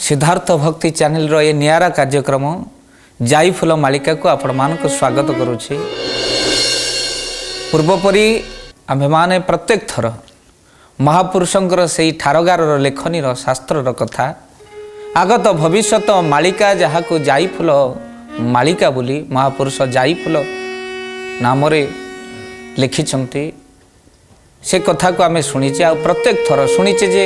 सिद्धार्थ भक्ति चैनल रो ये नियारा कार्यक्रम जाई फूल मालिका को आपण मान को स्वागत करुछि। पूर्वपरी आम्भे माने प्रत्येक थर महापुरुषंकर से ठारगार लेखनी शास्त्र कथा आगत भविष्यत मालिका जहाँ को जाई फूल मालिका बोली महापुरुष जाई फूल नाम लिखिछंती से कथा को आमे शुणीचे आ प्रत्येक थर शुणीचे जे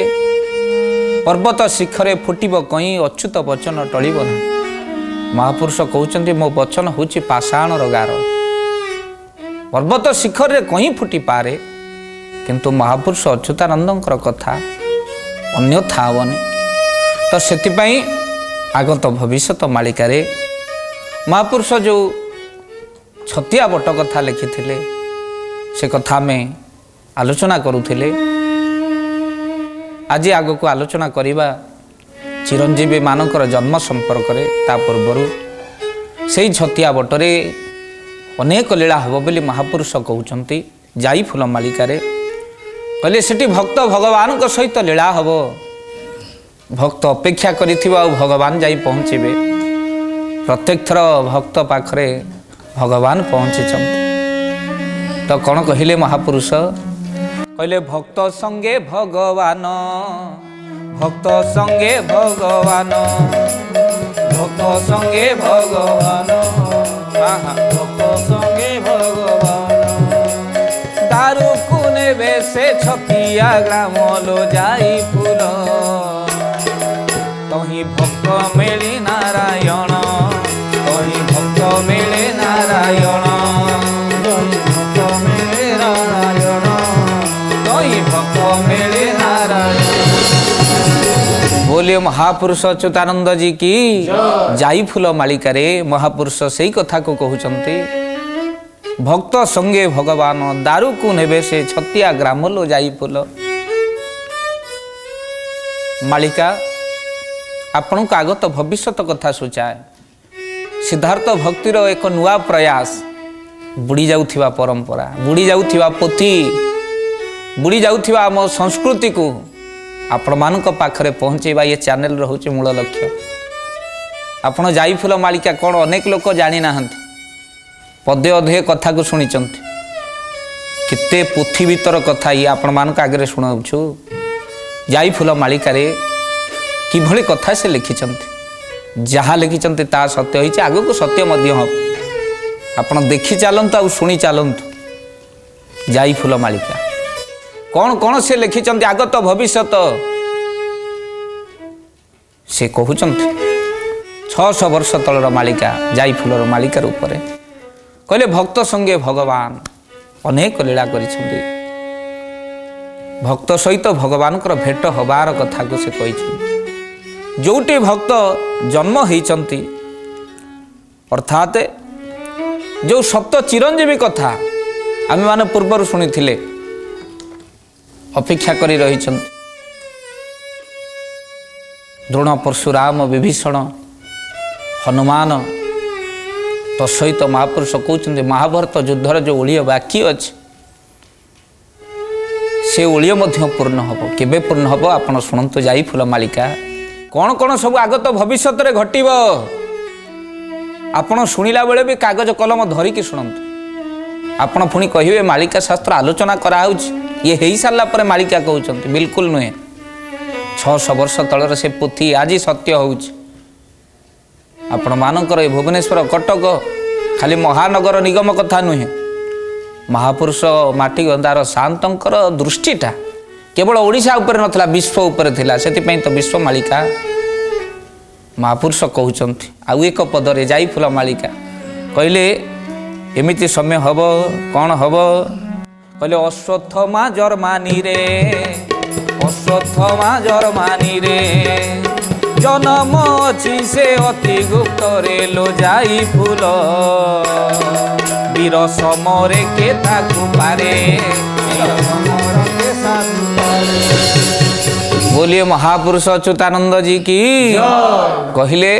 पर्वत शिखरे फुटब कई अच्युत वचन टलिब ना। महापुरुष कहते मो वचन हूँ पाषाण गार पर्वत शिखर रे कहीं फुटी पारे किंतु महापुरुष अच्युतानंदर कथा अन्यथा हेनी। तो से आगत भविष्यत मालिका महापुरुष जो छतिया बट कथा लिखि से कथा में आलोचना करुथिले। आज आग को आलोचना करिबा चिरंजीवी मानकर जन्म संपर्क रे ता पूर्वर से छतिया बटरे अनेक लीला हब बोली महापुरुष कहउचंती। जाई फूल मालिका रे कहले सेठी भक्त भगवान को सहित लीला हब भक्त अपेक्षा करिथिबा भगवान जाई पहुँचे प्रत्येक थर भक्त पाखरे भगवान पहुँची। तो कौन कहले महापुरुष कहले भक्त संगे भगवान भक्त संगे भगवान भक्त संगे भगवान भक्त संगे भगवान दारू कुने बेसे छतिया ग्राम लो जाई फूल तही भक्त मिली नारायण तही भक्त मिले नारायण बोलिए महापुरुष अच्युतानंद जी की जाई फूल मालिका रे महापुरुष से कथा को कहते भक्त संगे भगवान दारू को नेबे से छतिया ग्राम लो जाई फूल। मालिका आपण को आगत भविष्यत कथा सूचाए सिद्धार्थ भक्तिर एक नुआ प्रयास बुड़ी जाउथिबा परंपरा बुड़ी जाउथिबा पोथी बुड़ी जाउथिबा आम संस्कृति को आपण मानक पाखरे पहुँचेबा ये चैनल रोचे मूल लक्ष्य। आपण जाई फूल मालिका कौन अनेक लोक जानी नाहंती पदे अधे कथा को शुणी केते पोथी भीतर कथा ये आपण मानक आगे शुणाऊछु। जाई फूल मालिका रे किभली कथा से लिखिछंती जहाँ लिखिछंती ता सत्य होइछ आगो को सत्य मध्य हम आपण देखि चलंतु आ शुणी चलंतु। जाई फूल मालिका कौन कौन से लिखिछंती आगत भविष्यत से कहउचंती 600 वर्ष तलर मालिका जाई फूलर मालिका रूपरे कहले भक्त संगे भगवान अनेक लीला करिछंती भक्त सहित भगवान कर भेट हबार कथा को से कहिछि। जोटी भक्त जन्म होइछंती अर्थात जो सप्त चिरंजीवी कथा आमे माने पूर्वर शुनिथिले अपेक्षा करी रही द्रोण परशुराम विभीषण हनुमान तो सहित महापुरुष कहते महाभारत युद्धर जो ओलिय बाकी अच्छे से ओलिय पूर्ण हम केबे पूर्ण हम आपण शुणु। जाई फूल मालिका कौन कौन सब आगत भविष्य रे घटिब आपण शुणिला बेले भी कागज कलम धरिकी शुणु। आपण पुणी कहे मालिका शास्त्र आलोचना कराउछ ये हो सारा पर मालिका कहते बिल्कुल नुहे 600 वर्ष तलर से पोथी आज सत्य आपण मानकर ये भुवनेश्वर कटक खाली महानगर निगम कथा नुहे महापुरुष माटी गंदार शांतर दृष्टिटा केवल ओडिशा उपर नथला विश्व उपर थिला सेति तो विश्व मालिका महापुरुष कहते। आउ एक पदरे जाई फूल मालिका कहले एमिति समय हब कौन हब कहले अश्वत्थमा जर्मानी रे अश्वत्थमा जर्मानी रे जन्म अछि से अति गुप्त रे लो जाई फूल वीर समरे के ताकु पारे बोलिए महापुरुष अच्युतानंद जी की कहले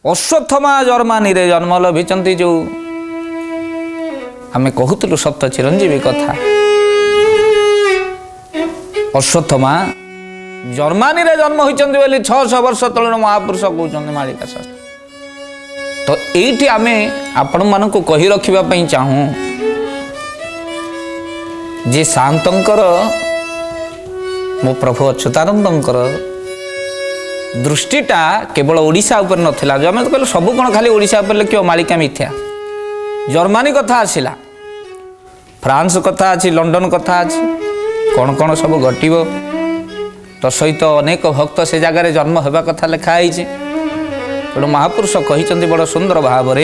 अश्वत्थमा जर्मानी रे जन्म लभिचंती जो आमे कहूलु सप्त चिरंजीवी कथा अश्वत्थमा जर्मानी रे जन्म होइचंदी बोली 600 वर्ष तळर महापुरुष कहउचंदी मालिका शास्त्री। तो एठी आमे आपण मानको कहि रखिबा पई चाहूं जे शांतंकर मो प्रभु अच्युतानंदंकर दृष्टिटा केवल ओडिशा उपर नथिला। जो आमे कहले सब कोन खाली ओडिशा उपर लिखियो मालिका मिथ्या। जर्मनी कथा आसिला, फ्रांस कथा अछि, लंडन कथा अछि, कौन कौन सब घटिबो। तो सहित अनेक भक्त से जगार जन्म होगा कथा लिखाई। तेणु महापुरुष कही बड़ सुंदर भाव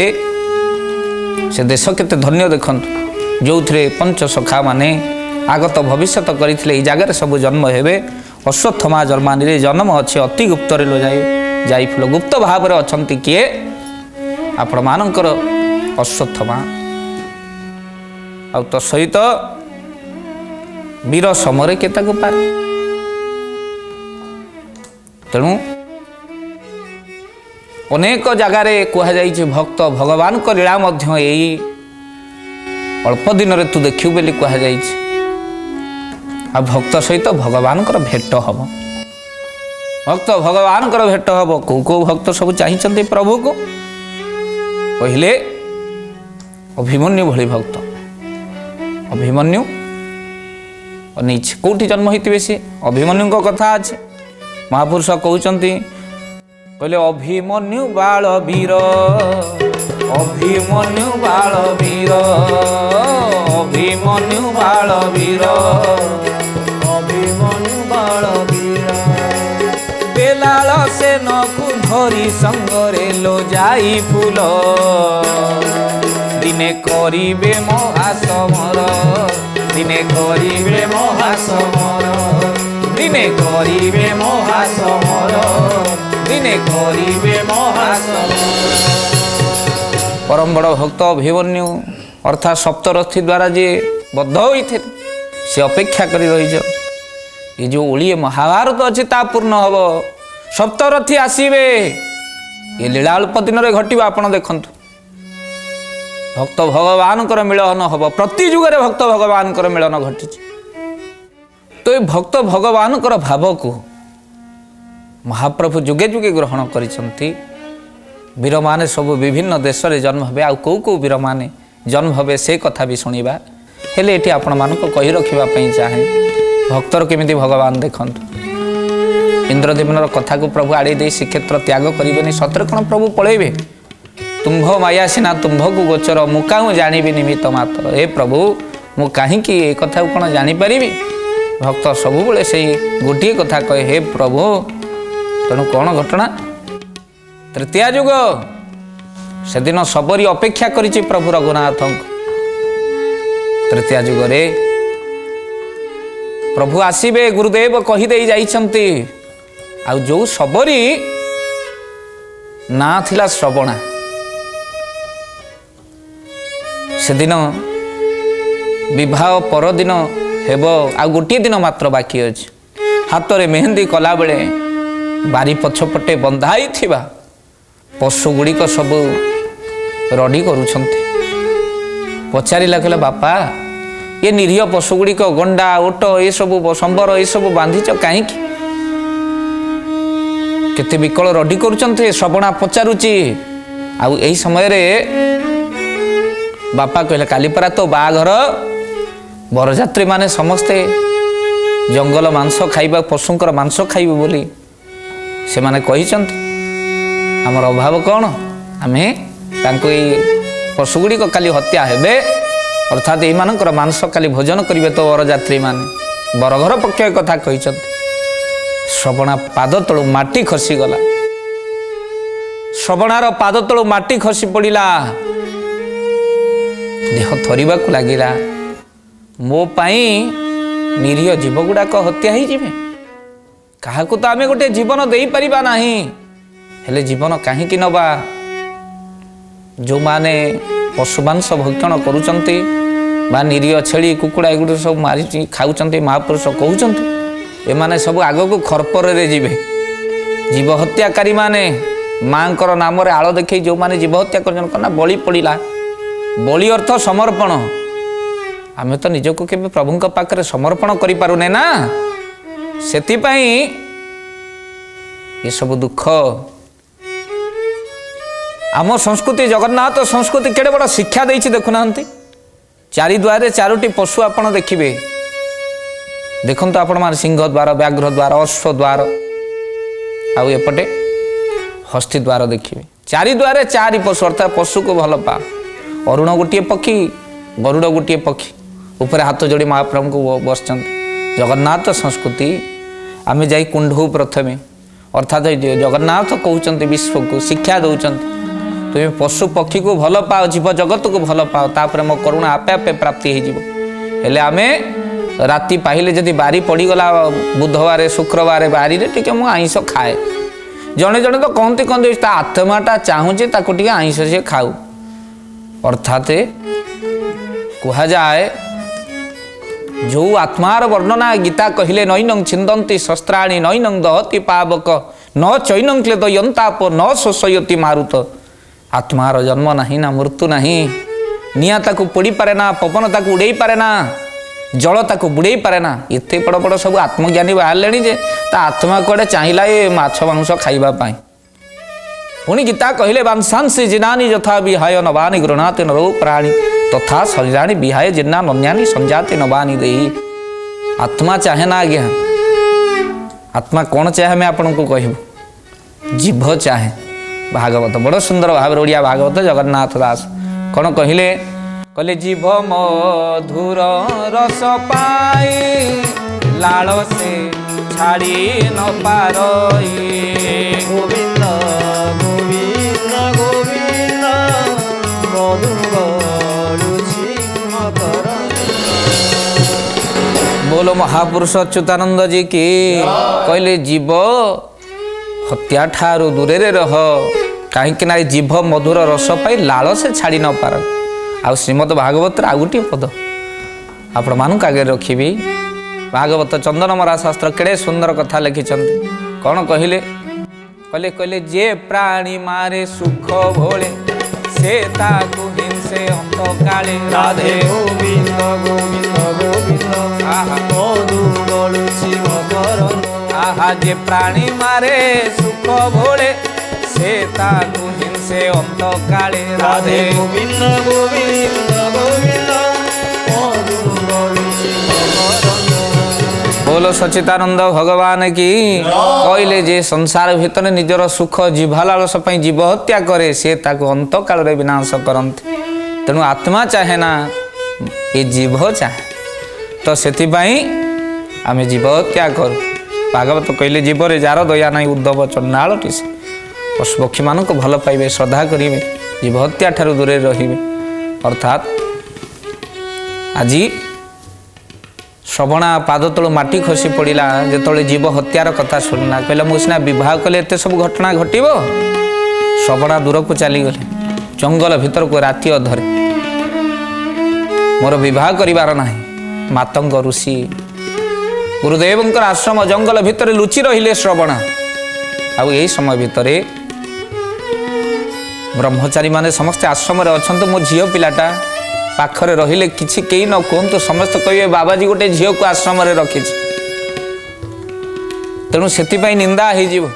से देश केते धन्य देखंतु जो थे पंच सखा माने आगत भविष्यत करते जगार सब जन्म हेबे। अश्वत्थमा जर्मनी रे जन्म अच्छे अति गुप्त लो जाई फुल गुप्त भाव अच्छा किए आपण मानकर अश्वत्थमा आ तो सहित वीर समरे के पार। तेणु अनेक जगार कहुई भक्त भगवान को लीला यही अल्प दिन में तू देखिबु बोली कहुई। आ भक्त सहित भगवान भेट हम, भक्त भगवान भेट हम। कौ भक्त सब चाहिए प्रभु को कहले अभिमन्यु भली भक्त। अभिमन्यु अनिच कौटी जन्म होते सी अभिमन्यु कथा अच्छे। महापुरुष कहते कहले अभिमन्यु बाल वीर, अभिमन्यु बाल वीर, अभिमन्यु बाल वीर, अभिमन्यु बाल वीर। बेलाल सेन को धरी संगरे लो जाई फूल, दिने करिबे महासमर, दिने करिबे महासमर, दिने करिबे महासमर, दिने करिबे महासमर। परम बड़ भक्त अभिमन्यु अर्थात सप्तरथी द्वारा जे बद्ध होते से अपेक्षा कर रही। ये जो ओलिए महाभारत अच्छे ता पूर्ण हम सप्तरथी आसवे ये लीला अल्प दिन में घटवा। आप देखु भक्त भगवान मिलन हम प्रति जुगे भक्त भगवान मिलन घटी। तो ये भक्त भगवान भाव को महाप्रभु जुगे जुगे ग्रहण करिसंती। वीर माने सब विभिन्न देश में जन्म हे। आ कौ वीर माने जन्म हे से कथा भी शुणा हेले ये आपण मानक कही रखापी चाहे। भक्तर केमिति भगवान देखंतु इंद्रदेवन कथा को प्रभु आड़े दे श्रीक्षेत्र त्याग करें सतर कौन प्रभु पलैबे। तुम्भ माया सीना तुम्भ को गोचर मुका जानी निमित्त मात्र। हे प्रभु मु कहीं ये कथा कौन जानीपारि। भक्त सबुबले से गोटे कथा कहे हे प्रभु। तेणु कौन घटना तृतीय जुग से दिन सबरी अपेक्षा करिछि प्रभु रघुनाथ। तृतीय जुगरे प्रभु आसीबे गुरुदेव कहीदे जाइछंती। आ जो सबरी ना थिला श्रवणा से दिन विवाह परदिन हेब आ गोटे दिन मात्र बाकी अछि। हाथ में मेहंदी कला बेले बारी पछपटे बंधाई थिबा पशु गुड़िक सब रडी करुछंती। पचारिला कहला बापा ये निरीह पशु गुड़िक गंडा ओट ये सब संबर ये सब बांधिच कहीं केते विकल रडी करुछंती। श्रवणा पचारुची आ एही समय रे बापा कहले कालीपरा तो बाघर बरजात्री माने समस्ते जंगल मांस खाइबा पशुंकर मांस खाइबे बोली से माने कहिचंती। हमर अभाव कौन आमे तांको ई पशुगुड़ी को काली हत्या हेबे अर्थात यही मानकर मांस काली भोजन करिवे। तो बरजात्री माने बरघर पक्ष कथा कहिचंती। श्रवणा पाद तळु माटी खसी गला। श्रवणार पाद तळु माटी खसी पड़िला। देह थरिबा को लागिला। मो पाई निरीह जीव गुड़ाक हत्या ही जिवे। काहाकू तो आमे गोटे जीवन देई परिबा नाही। हेले जीवन काहींकि नबा। जो माने पशु मांस भक्षण करुचंती बा निरीह छेली कुकुड़ा एगुड़ सब मारी खाऊचंती महापुरुष कहउचंती एमाने सब आग को खरपर रे जीवे। जीव हत्याकारी माने मांकर नाम रे आळ देखै जो माने जीव हत्या करजन कना बलि पड़िला। बलि अर्थ समर्पण। आमे तो निजको केबे प्रभुंक पाखरे समर्पण करि पारुने ना। सेति पई ये सब दुख आम संस्कृति जगन्नाथ संस्कृति केड़े बड़ शिक्षा देछि देखुना चारि द्वारे चारोटी पशु आपण देखिबे देखंतु आपण मान सिंह द्वार व्याघ्र द्वार अश्व द्वार आउ एपटे हस्ती द्वार देखिए चारि द्वारे चारि पशु अर्थात पशु को भल पा अरुण गोटे पक्षी गरुड़ गोटे पक्षी ऊपर हाथ जोड़ी महाप्रभु को बसचंत जगन्नाथ संस्कृति आम जा कुंड प्रथमे अर्थात जगन्नाथ कहते विश्व को शिक्षा दौरान तुम्हें पशु पक्षी को भल पाओ जीव जगत को भल पाओ तापर मो करुणा आपे आपे प्राप्ति हेले आमे राति पाहिले जदि बारी पड़गला बुधवार शुक्रवार बारी टे मु आईष खाए जड़े जड़े तो कहते कहते आत्माटा चाहूचे टे आईष से खाऊ अर्थात कह जाए जो आत्मार वर्णना गीता कहले नैनं छिंदंती शस्त्राणी नैनं दहति पावक न चैनं क्लेदयंताप न शोषयति मारुत आत्मार जन्म नहीं ना मृत्यु नहीं निया ताकू पोड़ी पारे ना पवन ताकू उड़े पारे ना जल ताकू बुड़े पारे ना एत बड़ बड़ सब आत्मज्ञानी बाहर जे ता आत्मा कड़े चाहिला ये माछ मांस खाइबा पाई पुणी गीता कहले वांसांसि जिनानि यथा विहाय नवानि गृह्णाति नरो प्राणी तथा शरीराणि विहाय जिन्ना नन्यानि संजाति नवानि देहि आत्मा चाहे ना आज्ञा आत्मा कौन चाहे मैं आपन को कहबू जीभ चाहे भागवत बड़ सुंदर भाव ओडिया भागवत जगन्नाथ दास कौन कहले कहले जीभ मधुर रस पाई लाल से छाड़ी न पारई गोविंद गोविंद गोविंद बोलो महापुरुष अच्युतानंद जी की कहले जीव हत्या ठारू दूरे रह कहीं जीभ मधुर रस पाई लाल से छाड़ी न पार आ श्रीमद भागवत आउ गोटे पद आपण मानक आगे रखी भागवत चंदनमरा शास्त्र केड़े सुंदर कथा लिखिं कौन कहले कहले कहले जे प्राणी मारे सुख भोले से ताकू हिंसे अंत काले राधे गोविंद गोविंद गोविंद आहा मधु गलुछि मकरंद आहा जे प्राणी मारे सुख भोले से ताकू हिंसे अंत काले राधे गोविंद गोविंद गोविंद मधु गलुछि मकरंद बोलो सच्चिदानंद भगवान की कहले जे संसार भितर निजर सुख जीवालालस जीव हत्या करे से ताको अंत काल रे विनाश करते तेणु आत्मा चाहे ना ये जीव चाहे तो से आम जीव हत्या करू भागवत कहले जीव रे जार दया नहीं उद्धव चंडाल टीसे पशुपक्षी मान को भल पाइबे श्रद्धा करेंगे जीव हत्या ठारू दूरे रहिबे अर्थात आज श्रवणा पाद तलू माटी खसी पड़ा जो जीव हत्यार कथा शुणला कहला मुझे बह कले एत सब घटना घटव श्रवणा दूर को चलीगले जंगल भीतर को राति अधरे मोर बह कर मातंग ऋषि गुरुदेव आश्रम जंगल भितर लुचि रहिले श्रवणा आउ यही समय भितर ब्रह्मचारी माने समस्ते आश्रम अच्छा मो झील पिलाटा पाखरे रहिले किछि केही न कहतु समस्त कहे बाबाजी गोटे झील को आश्रम रखी तेणु से निंदा हो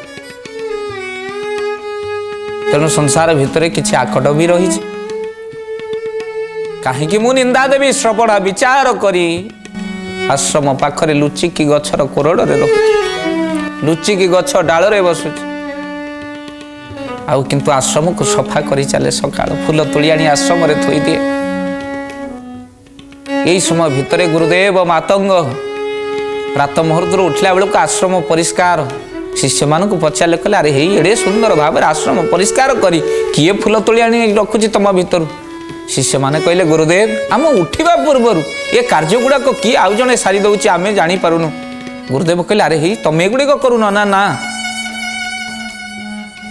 तेणु संसार भितर किछि आकट भी रही कहीं मु निंदा देवी श्रवणा विचार करी आश्रम पाखरे लुचिकी गछर कोरड़े रखुची लुचिकी गछ डाल बसुची आउ किंतु आश्रम को सफा करी चले सकाळ फूल तोड़ी आनी आश्रम थोई दिए यही समय भितर गुरुदेव मातंग प्रात मुहूर्त उठला बेलू आश्रम परिष्कार शिष्य मान पचारे कहले अरे हे एड़े सुंदर भाव आश्रम परिष्कार करी किए फूल तोड़ी आनी रखुची तुम भितर शिष्य माने कहले गुरुदेव आम उठा पूर्वर ये कार्य गुड़ाक किए आउ जड़े सारी दौर आम जापरूनु गुरुदेव कहले अरे हे तमें गुड़िक करून ना ना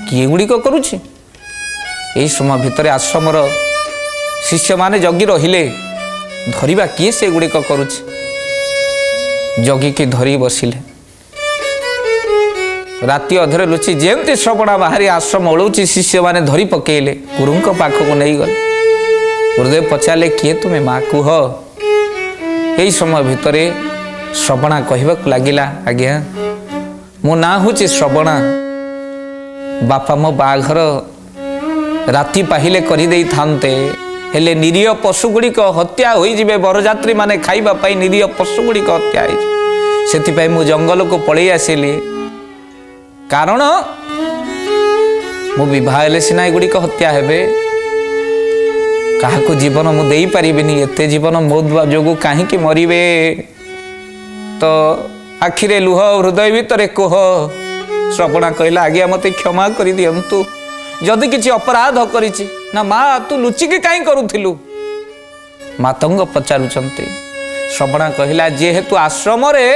किए गुड़िक करुछि यही समय भितर आश्रमर शिष्य माने जगी रहिले धरिबा किए से गुड़िक करुछि जगिकी धरी बसिले राति अधरे लुचि जेमती श्रवणा बाहरी आश्रम ओलौची शिष्य माने धरी पकेले गुरु पाखक नहीं गले गुरुदेव पचारे किए तुम्हें माँ कुह यही समय भितर श्रवणा कहवाक लगिला आज्ञा मो ना हूँ श्रवणा बापा मो बाघर राति पाहिले करदे थांते हेले निरीह पशुगुड़िक हत्या होइजिबे बरजात्री माने खाइबा पाई निरीह पशुगुड़िक हत्या से मु जंगल को पलि आसिली कारण मो विवाह हेले सिना एगुड़िक हत्या हेबे काहाको जीवन मु देई परिबिनी एते जीवन मो जोगु काहींकि मरिबे तो आखिरे लुह हृदय भितर कोह श्रवणा कहला आज्ञा मते क्षमा करि दियंतु जदि किछि अपराध करिछि ना माँ तू लुचिकी कहीं करूथिलु मातंग पचारुचंती श्रवणा कहला जेहेतु आश्रम रे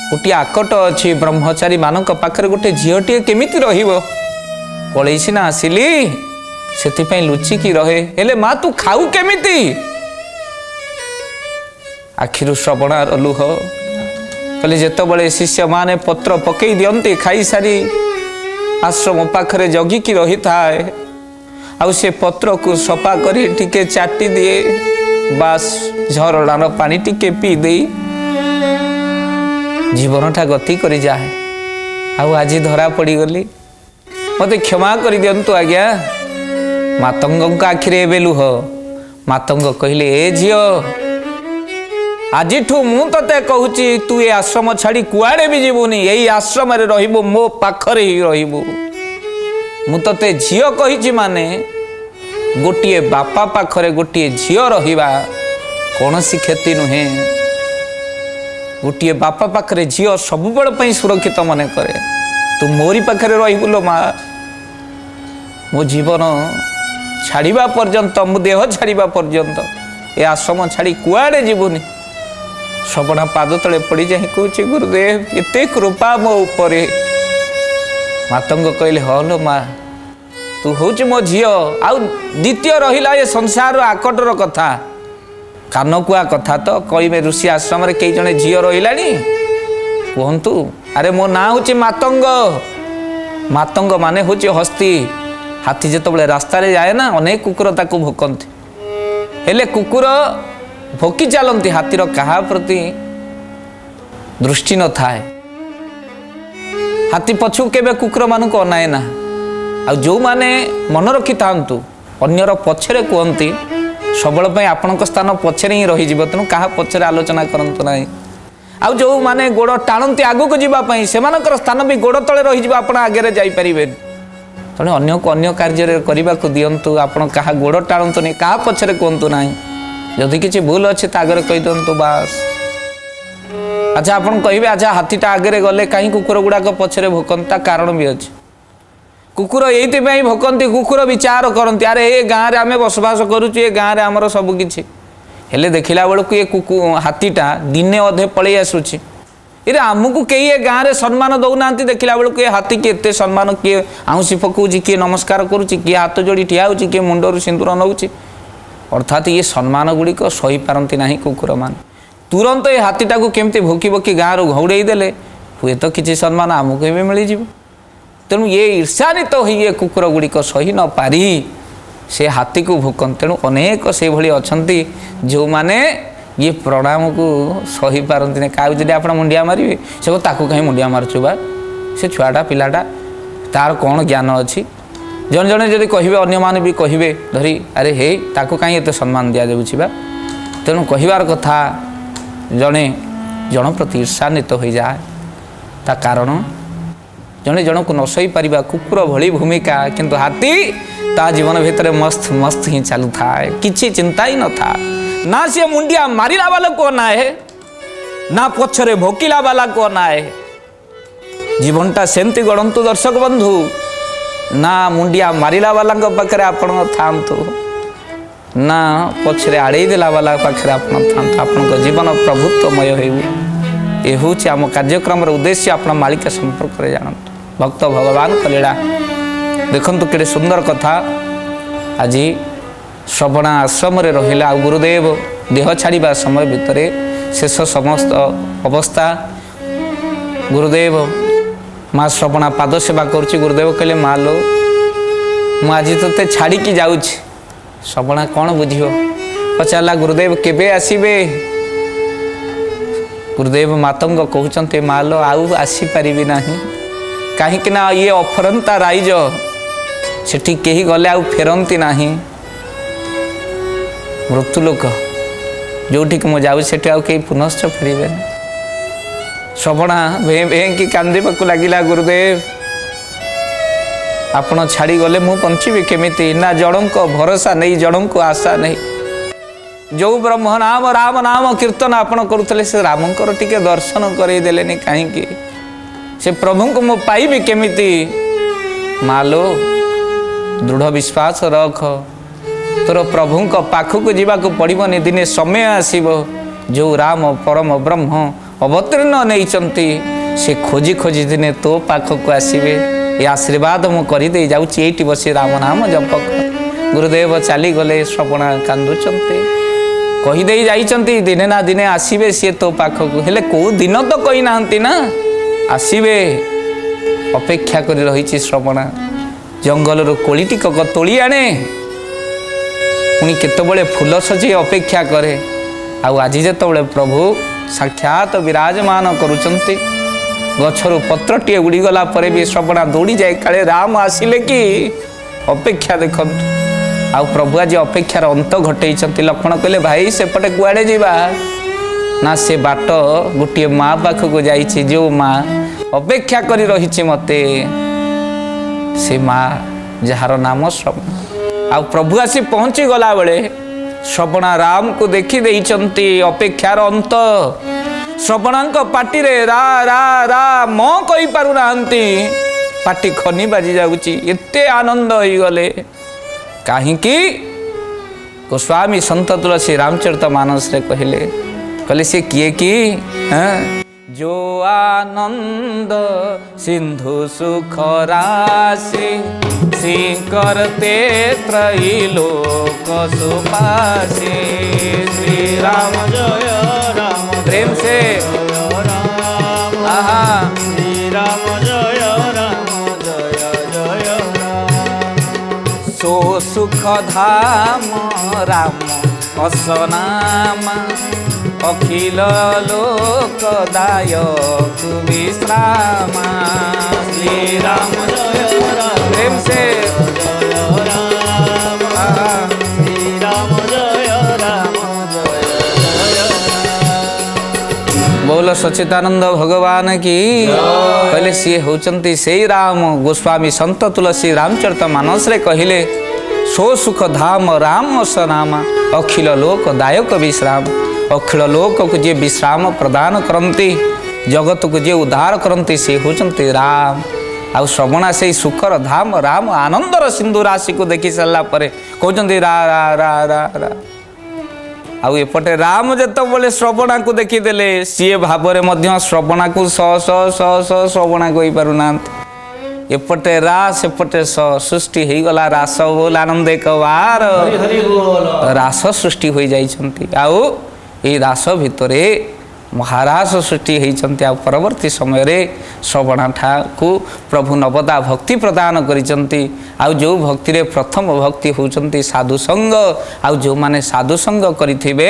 गोटे आकट अच्छी ब्रह्मचारी मानक पाखरे गोटे झीलटे केमिति रहिबो पळेई सिना आसिली सेतिपई लुचिकी रहे हेले माँ तू खाऊ केमिति आखिरु श्रवणार लुह कहले जेतबळे शिष्य माने पत्र पकई दियंती खाई सारी आश्रम पाखरे जगिकी रही थाए आउ से पत्र को सफा करी टिके चाटी दिए बास झरणार पानी टिके पी दे जीवनटा गति करी जाए आउ आज धरा पड़ी गली मते क्षमा कर दियंतु आज्ञा मातंग आखिरे एबे लुह मातंग कहले ए झियो आज मु ते कहूची तू ये आश्रम छाड़ी कुआड़े भी जीवुनी यही आश्रम रे रहिबो मो पाखरे ही रहिबो मु ते झियो कहिची माने गोटिए बापा पाखरे गोटिए झियो रहिबा कौनसी क्षति नुहे गोटिए बापा पाखरे झियो सब बेल पई सुरक्षित मने करे तू मोरी पाखरे रहिबुलो माँ मो जीवन छाड़िबा पर्यंत मो देह छाड़िबा पर्यंत ए आश्रम छाड़ी कुआड़े जीवुनी श्रवणा पाद तले पड़ी जा कहूँ गुरुदेव एते कृपा मो उपरे मातंग कहले हलो माँ तू हूँ मो झील आउ द्वितीय रहा ये संसार आकटर कथा कानकुआ कथा तो कहे ऋषि आश्रम रे कई जने झील रहा कहतु अरे मो ना हूँ मातंग मातंग माने हूँ हस्ती हाथी जिते रास्ता रे जाए ना अनेक कुकुर ताकू भोकती हेले कुकुर भोकी चलती हाथीर कहा प्रति दृष्टि न थाए हाथी पछू केबे कुकुर मानक अनाए ना आ जो माने मन रखी थांतु अन्यर पछरे कहती सबल आपण स्थान पछरे ही रही तेणु क्या पछरे आलोचना करंतु ना आउ जो माने गोड़ टाणती आगक जावाई से स्थान भी गोड़ तले रही आप आगे जापरें तेणु अन्य को अन्य कार्य करने को दिंतु आपड़ क्या गोड़ टाणतु नहीं क्या पछरे कहतु ना जदि किसी भूल अच्छे आगे कही दिंतु बास अच्छा आप कहे अच्छा हाथीटा आगे गले कहीं कुकुर गुड़ाक पछरे भोकता कारण भी अच्छे कुकुर ये भोकती कुकुर विचार करती अरे ये गाँव में आम बसवास करुचु ये गाँव में आमर सबकि हेले देखला बेलू ये हाथीटा दिने अधे पलि आसूची ये आमको कई ये गाँव में सम्मान दौना देखला बेलू ये हाथी की एत सम्मान किए आउसी पकाउची किए नमस्कार करुच्ची किए हाथ जोड़ी ठिया होची किए मुंडर सिंदूर नौची अर्थात ये सम्मान गुड़िक सही पारती ना कुकुर मान तुरंत ये हाथीटा को केमती भोकी भोकी गाँव घौड़े देले हुए तो किसी सम्मान आमको भी मिल जाए तेणु ये ईर्षान्वित हो ये कुकुर गुड़िक सही न पारी से हाथी को भोकन तेणु अनेक से भली अच्छा जो माने ये प्रणाम को सही पारती नहीं क्या जब आप मुंडिया मारे से ताकू कहीं मुंडिया मारुचु बा से छुआटा पिलाटा तार कौन ज्ञान अच्छी जन जन जब कहे अन्य माने भी कहे धरी अरे हे ताकू कहीं एत सम्मान दि जाऊँगा तेणु कहबार कथा जड़े जन प्रति ईर्षान्वित हो जाए ता कारण जड़े जन को न सही पार कुकुर भली भूमिका किंतु हाथी ता जीवन भितर मस्त मस्त ही चलू था किसी चिंता ही न था ना सी मुंडिया मारिला वाला को ना है ना पछरे भोकिला वाला को ना है जीवनटा सेमती गढ़ंतु दर्शक बंधु ना मुंडिया मारिला वाला पाखे आपण थांतु ना पछरे आड़े देला वाला पाखे आपण थांतु आपण जीवन प्रभुत्वमय हो ये हूँ आम कार्यक्रम उद्देश्य आप मालिका संपर्क में जानतु भक्त भगवान लीला देखु के सुंदर कथा आज श्रवणा आश्रम रे रहिला गुरुदेव देह छाड़ा समय भितर शेष समस्त अवस्था गुरुदेव माँ श्रवणा पाद सेवा करुच्ची गुरुदेव कहले माँ लो मु आज ते छाड़ी जाऊँ श्रवणा कौन बुझ पचारा गुरुदेव केबे आसीबे गुरुदेव मातंग कहते माँ लो आउ आसीपारि ना कहीं ये अफरंता राइज सेठी कहीं गले आउ फेरती ना मृत्यु लोक जोटिक मु जाऊ से कहीं पुनश्च फेरबे श्रवणा भे भे कि कांदीबा लगिला गुरुदेव आपण छाड़ी गले मु बंची केमिति ना जड़ों को भरोसा नहीं जड़ों को आशा नहीं जो ब्रह्म नाम राम नाम कीर्तन आपण करुले से रामकर टिके दर्शन करदेले कहीं से प्रभु को मु पाइबी केमिति मालो दृढ़ विश्वास रख तोर प्रभु को पाखक जावाक पड़ोनी दिने समय आसब जो राम परम ब्रह्म अवतीर्ण नहीं से खोजी खोजी दिने तो पाखक आसबे ये आशीर्वाद मु करदे जाऊँगी बसी राम नाम जपक गुरुदेव चली गले श्रवणा कांदुचंती कहीदे जाइंट दिने ना दिने आसबे सी तो पाखक हेले कौ दिन तो कही ना ना आसबे अपेक्षा कर रही श्रवणा जंगल कोड़ी टिक तोली आने पुणी केतबले फूल सजे अपेक्षा करे आज जिते प्रभु साक्षात विराजमान करुचंती गछरु पत्रटीए उड़ीगला पर भी श्रवणा दौड़ी जाए काले राम आसिले कि अपेक्षा देखु आ प्रभु आज अपेक्षार अंत घटे लक्ष्मण कहले भाई सेपटे कुआड़े जीवा ना से बाट गोटे माँ पाखक जाइए जो माँ अपेक्षा करी रही मते से माँ जार नाम श्रवण आ प्रभु आसी पहुँची गला बेले श्रवणा राम को देखी देइचंती अपेक्षार अंत श्रवणा पाटी रे रा रा रा म कही पारु नाहंती पाटी खनी बाजी जाउची एते आनंद होई गले कहीं गोस्वामी संत तुलसी रामचरितमानस रे कहले से किए कि जो आनंद सिंधु सुख राशि सी करते त्रैलोक सुपासी श्री राम जय राम प्रेम से आहा श्री राम जय राम जय जय राम सो सुख धाम राम असनाम अखिल लोक दायक विश्राम श्री राम जय राम प्रेम से श्री राम जय राम जय बोल सच्चिदानंद भगवान की कहले सी होचंती से राम गोस्वामी संत तुलसी रामचरितमानस रे कहले सो सुख धाम राम सनाम अखिल लोक दायक विश्राम अखिल लोक को जे विश्राम प्रदान करती जगत को जे उद्धार करती से होचंती राम आ श्रवणा से सुखर धाम राम आनंदर सिंधु राशि को देखी सारा पर कहते रा रा रा रा रा आउ एपटे राम जिते श्रवणा को देखीदे सी भाव में श्रवणा को स स स स श्रवणा को पारना एपटे रा सेपटे स सृष्टि हो गला रास बोल आनंद एक बार रास सृष्टि हो जाइछंती आउ ए रास भितरे महारास सृष्टि होती आ परवर्ती समय रे श्रवणा ठाकु प्रभु नवदा भक्ति प्रदान करिसंती आ जो भक्ति रे प्रथम भक्ति होचंती साधु संग आ जो माने साधु संग करिथिबे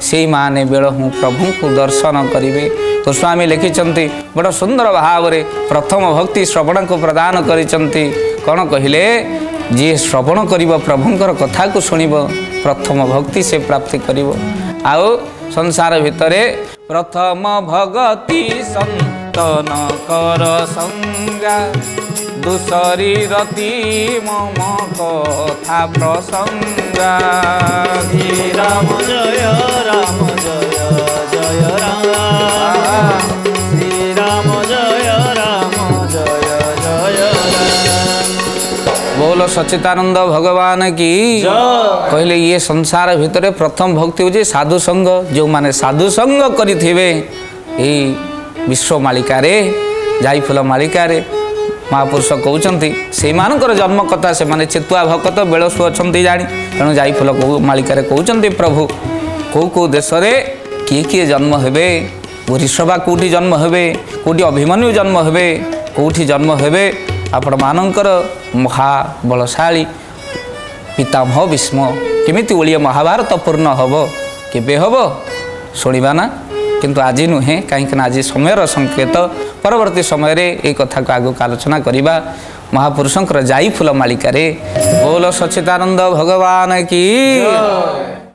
सेई माने बेळ हूँ प्रभु को दर्शन करिवे गोस्वामी लिखिचंती बड़ सुंदर भाव रे प्रथम भक्ति श्रवण को प्रदान करिसंती कौन कहिले जी श्रवण करिवो प्रभुंकर कथा को सुनिबो प्रथम भक्ति से प्राप्ति करिवो आउ संसार भितरे प्रथम भगति संतन कर संगा दूसरी रति मम कथा प्रसंगा श्री राम जय राम जय जय राम श्री राम जय राम जय जय राम बोलो सच्चिदानंद भगवान की कहले ये संसार भितर प्रथम भक्ति हो साधु संग जो माने साधु संग करिथिबे ए विश्व मालिका रे जाईफुल मालिका रे महापुरुष कहउचंती से मानकर जन्म कथा से माने चेतुआ भक्त बेलसु अछंती जानी तेणु जाईफुल मालिका रे कहउचंती प्रभु को देश रे किए जन्म हेबे ऋषभा कोठी जन्म हेबे कोठी अभिमन्यु जन्म हेबे कोठी जन्म हेबे आपण मानकर महाबलशाली पितामह भीष्म केमिति ओलिया महाभारत पूर्ण हब केबे हब शुणिबा ना किंतु आज नुहे कहीं आज समयर संकेत परवर्ती समय रे ए कथा को आगो आलोचना करिबा महापुरुषंकर जाई फूल मालिका रे बोल सच्चिदानंद भगवान की